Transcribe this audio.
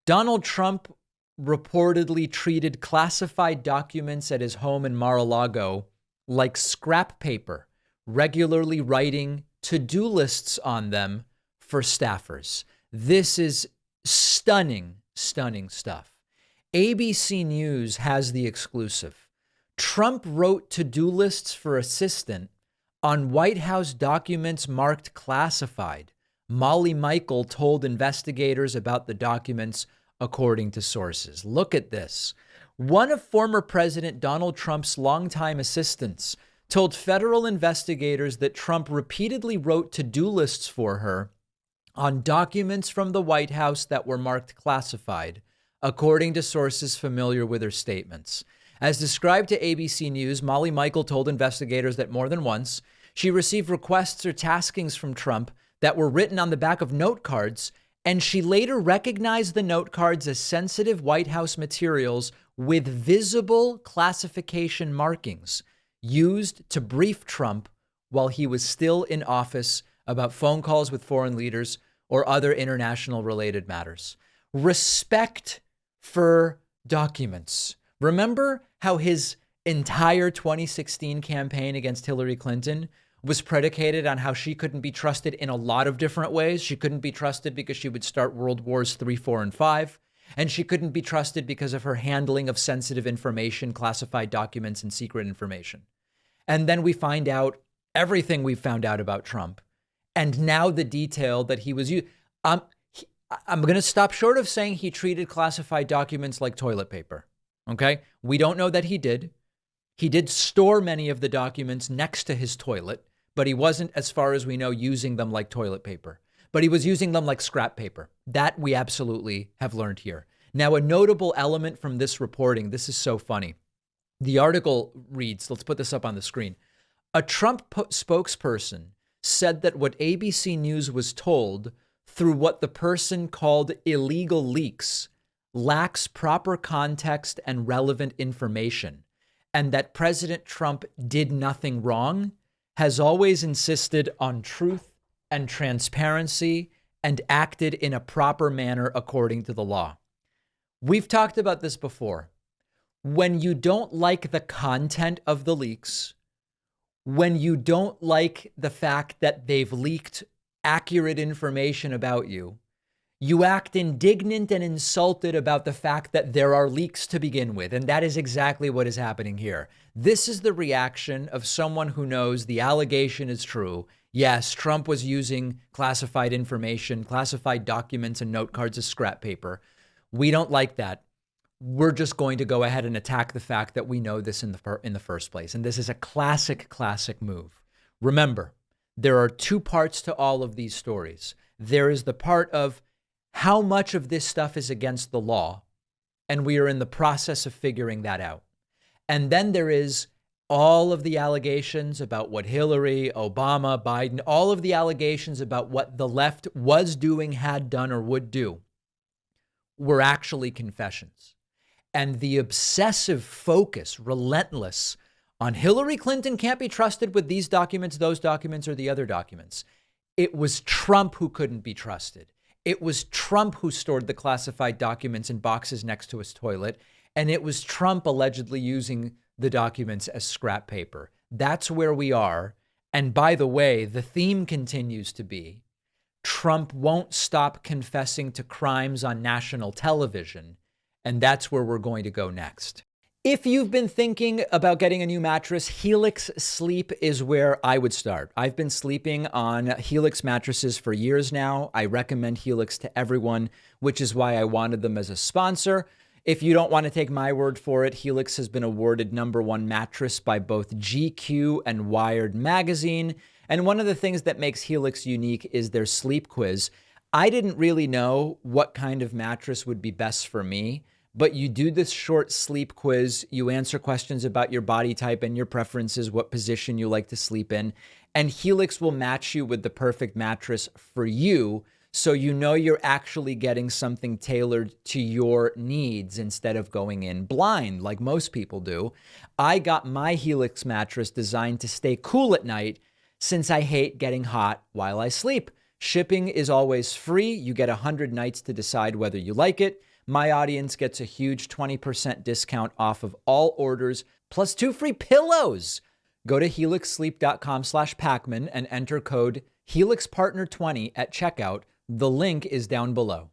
Donald Trump reportedly treated classified documents at his home in Mar-a-Lago like scrap paper, regularly writing to-do lists on them for staffers. This is stunning, stunning stuff. ABC News has the exclusive. Trump wrote to-do lists for assistant on White House documents marked classified. Molly Michael told investigators about the documents, according to sources. Look at this. One of former President Donald Trump's longtime assistants told federal investigators that Trump repeatedly wrote to-do lists for her on documents from the White House that were marked classified, according to sources familiar with her statements. As described to ABC News, Molly Michael told investigators that more than once she received requests or taskings from Trump that were written on the back of note cards, and she later recognized the note cards as sensitive White House materials with visible classification markings used to brief Trump while he was still in office about phone calls with foreign leaders or other international related matters. Respect for documents. Remember how his entire 2016 campaign against Hillary Clinton was predicated on how she couldn't be trusted in a lot of different ways. She couldn't be trusted because she would start World Wars 3, 4, and 5. And she couldn't be trusted because of her handling of sensitive information, classified documents, and secret information. And then we find out everything we found out about Trump. And now the detail that he was using. I'm going to stop short of saying he treated classified documents like toilet paper. Okay? We don't know that he did. He did store many of the documents next to his toilet, but he wasn't, as far as we know, using them like toilet paper. But he was using them like scrap paper. That we absolutely have learned here. Now, a notable element from this reporting, this is so funny. The article reads, let's put this up on the screen. A Trump spokesperson said that what ABC News was told through what the person called illegal leaks lacks proper context and relevant information, and that President Trump did nothing wrong, has always insisted on truth and transparency and acted in a proper manner according to the law. We've talked about this before. When you don't like the content of the leaks, when you don't like the fact that they've leaked accurate information about you, you act indignant and insulted about the fact that there are leaks to begin with. And that is exactly what is happening here. This is the reaction of someone who knows the allegation is true. Yes, Trump was using classified information, classified documents and note cards as scrap paper. We don't like that. We're just going to go ahead and attack the fact that we know this in the first place. And this is a classic move. Remember, there are two parts to all of these stories. There is the part of how much of this stuff is against the law, and we are in the process of figuring that out. And then there is all of the allegations about what Hillary, Obama, Biden, all of the allegations about what the left was doing, had done, or would do were actually confessions. And the obsessive focus, relentless, on Hillary Clinton can't be trusted with these documents, those documents, or the other documents. It was Trump who couldn't be trusted. It was Trump who stored the classified documents in boxes next to his toilet. And it was Trump allegedly using the documents as scrap paper. That's where we are. And by the way, the theme continues to be Trump won't stop confessing to crimes on national television. And that's where we're going to go next. If you've been thinking about getting a new mattress, Helix Sleep is where I would start. I've been sleeping on Helix mattresses for years now. I recommend Helix to everyone, which is why I wanted them as a sponsor. If you don't want to take my word for it, Helix has been awarded #1 mattress by both GQ and Wired magazine. And one of the things that makes Helix unique is their sleep quiz. I didn't really know what kind of mattress would be best for me. But you do this short sleep quiz, you answer questions about your body type and your preferences, what position you like to sleep in, and Helix will match you with the perfect mattress for you, so you know you're actually getting something tailored to your needs instead of going in blind like most people do. I got my Helix mattress designed to stay cool at night since I hate getting hot while I sleep. Shipping is always free. You get 100 nights to decide whether you like it. my audience gets a huge 20% discount off of all orders, plus 2 free pillows. Go to helixsleep.com/Pacman and enter code HelixPartner20 at checkout. The link is down below.